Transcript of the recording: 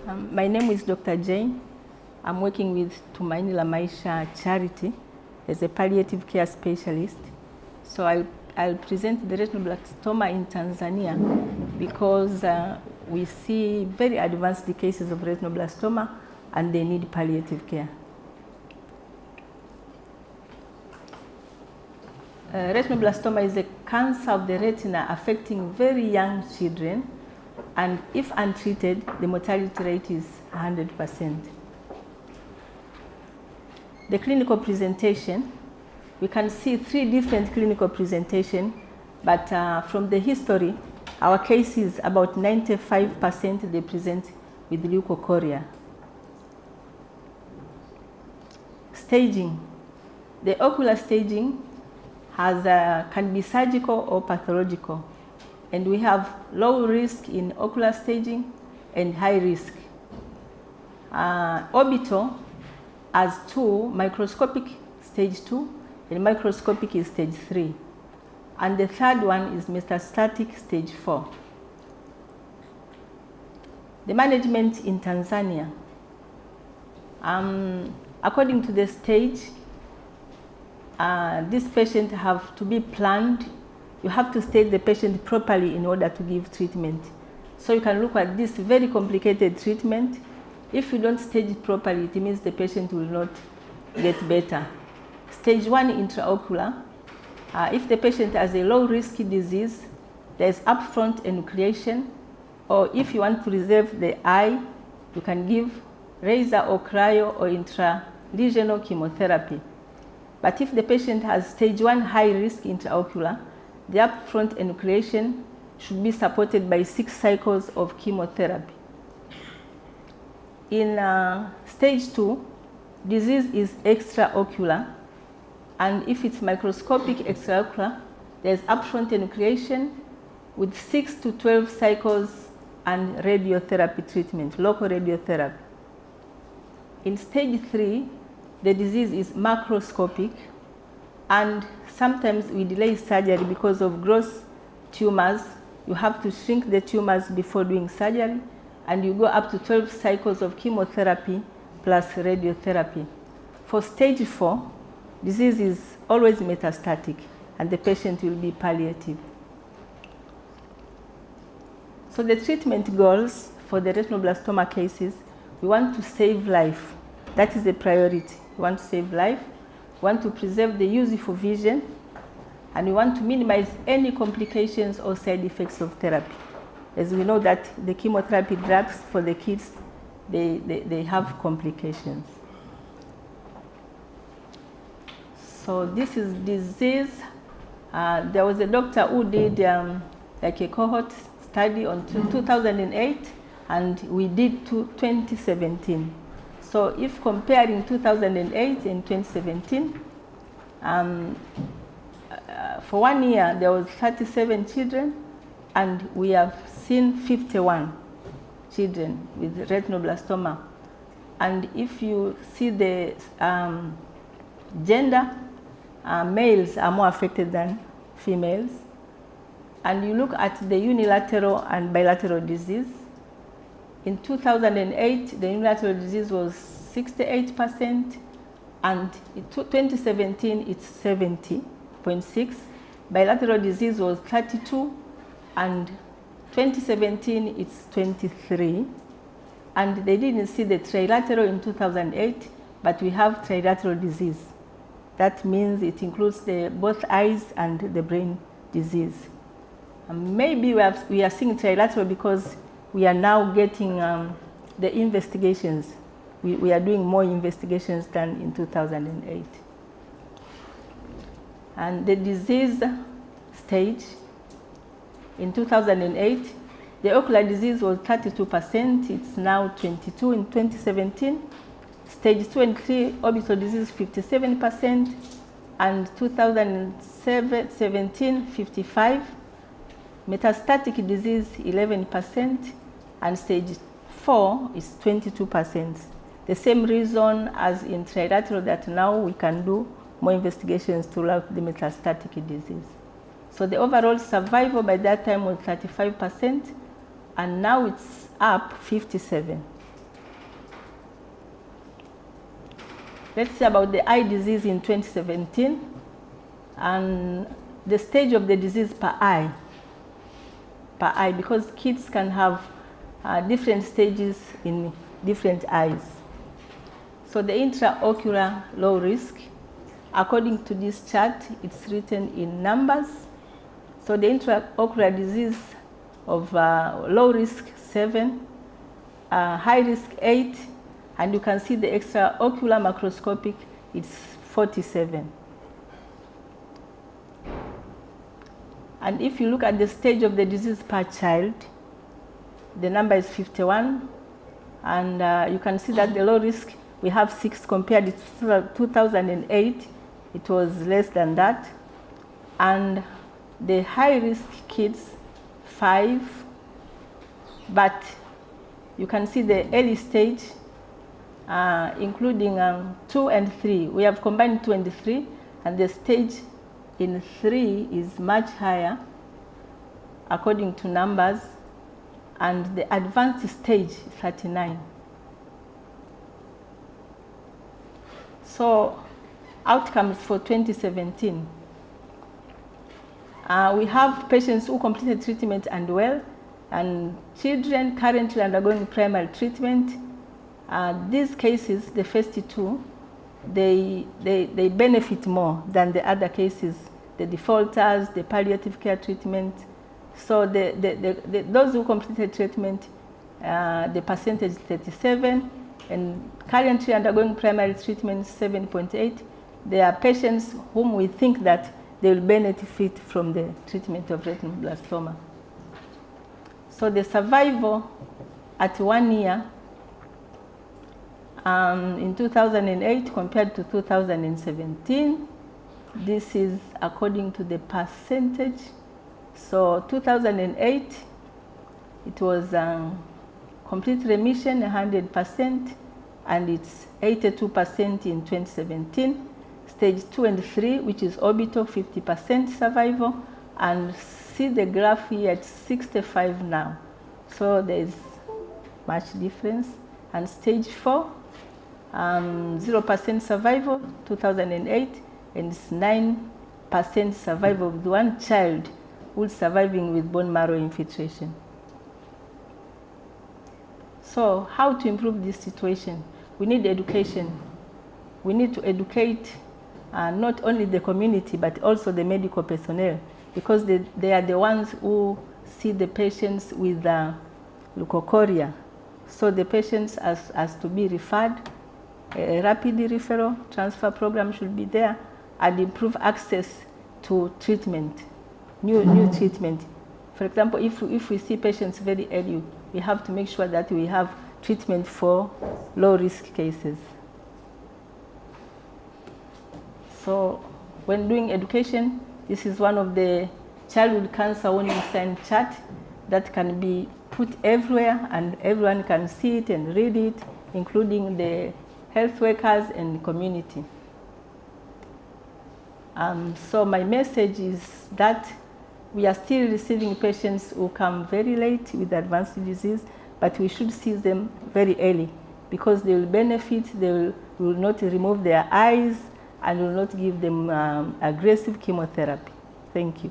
My name is Dr. Jane. I'm working with Tumaini la Maisha charity as a palliative care specialist. So I'll present the retinoblastoma in Tanzania because we see very advanced cases of retinoblastoma and they need palliative care. Retinoblastoma is a cancer of the retina affecting very young children, and if untreated, the mortality rate is 100%. The clinical presentation, we can see 3 different clinical presentations, but from the history, our cases, about 95% they present with leukocoria. Staging. The ocular staging can be surgical or pathological, and we have low risk in ocular staging and high risk. Orbital has 2, microscopic stage 2 and microscopic is stage 3. And the third one is metastatic stage 4. The management in Tanzania. According to the stage, this patient have to be planned. You have to stage the patient properly in order to give treatment. So you can look at this very complicated treatment. If you don't stage it properly, it means the patient will not get better. Stage 1 intraocular. If the patient has a low-risk disease, there's upfront enucleation, or if you want to reserve the eye, you can give laser or cryo or intralesional chemotherapy. But if the patient has stage 1 high-risk intraocular, the upfront enucleation should be supported by 6 cycles of chemotherapy. In stage 2, disease is extraocular, and if it's microscopic extraocular, there's upfront enucleation with 6 to 12 cycles and radiotherapy treatment, local radiotherapy. In stage 3, the disease is macroscopic, and sometimes we delay surgery because of gross tumors. You have to shrink the tumors before doing surgery, and you go up to 12 cycles of chemotherapy plus radiotherapy. For stage 4, disease is always metastatic, and the patient will be palliative. So the treatment goals for the retinoblastoma cases, we want to save life. That is the priority. We want to save life. We want to preserve the useful vision, and we want to minimize any complications or side effects of therapy. As we know that the chemotherapy drugs for the kids, they have complications. So this is disease. There was a doctor who did like a cohort study on 2008, and we did 2017. So if comparing 2008 and 2017, for 1 year there was 37 children, and we have seen 51 children with retinoblastoma. And if you see the gender, males are more affected than females. And you look at the unilateral and bilateral disease. In 2008, the unilateral disease was 68%, and in 2017, it's 70.6. Bilateral disease was 32, and 2017, it's 23. And they didn't see the trilateral in 2008, but we have trilateral disease. That means it includes both eyes and the brain disease. And maybe we are seeing trilateral because we are now getting the investigations. We are doing more investigations than in 2008. And the disease stage, in 2008, the ocular disease was 32%. It's now 22% in 2017. Stage 2 and 3 orbital disease 57%, and 2017 55%. Metastatic disease 11%, and stage 4 is 22%. The same reason as in trilateral, that now we can do more investigations to rule out the metastatic disease. So the overall survival by that time was 35%, and now it's up 57%. Let's see about the eye disease in 2017 and the stage of the disease per eye, because kids can have different stages in different eyes. So the intraocular low risk, according to this chart, it's written in numbers. So the intraocular disease of low risk 7, high risk 8, and you can see the extraocular macroscopic, it's 47. And if you look at the stage of the disease per child, the number is 51, and you can see that the low risk, we have 6 compared to 2008, it was less than that. And the high risk kids, 5, but you can see the early stage, including 2 and 3. We have combined 2 and 3, and the stage in 3 is much higher according to numbers, and the advanced stage 39. So outcomes for 2017. We have patients who completed treatment and well, and children currently undergoing primary treatment. These cases, the first 2, they benefit more than the other cases, the defaulters, the palliative care treatment. So those who completed treatment, the percentage is 37, and currently undergoing primary treatment 7.8. There are patients whom we think that they will benefit from the treatment of retinoblastoma. So the survival at 1 year in 2008 compared to 2017, this is according to the percentage. So 2008, it was complete remission 100%, and it's 82% in 2017. Stage 2 and 3, which is orbital, 50% survival, and see the graph here at 65 now. So there's much difference. And stage 4, 0% survival, 2008, and it's 9% survival with 1 child who's surviving with bone marrow infiltration. So how to improve this situation? We need education. We need to educate not only the community, but also the medical personnel, because they are the ones who see the patients with leukocoria. So the patients has to be referred. A rapid referral transfer program should be there, and improve access to treatment, new treatment. For example, if we see patients very early, we have to make sure that we have treatment for low-risk cases. So when doing education, this is one of the childhood cancer warning sign chart that can be put everywhere, and everyone can see it and read it, including the health workers and community. So my message is that we are still receiving patients who come very late with advanced disease, but we should see them very early, because they will benefit. They will not remove their eyes and will not give them aggressive chemotherapy. Thank you.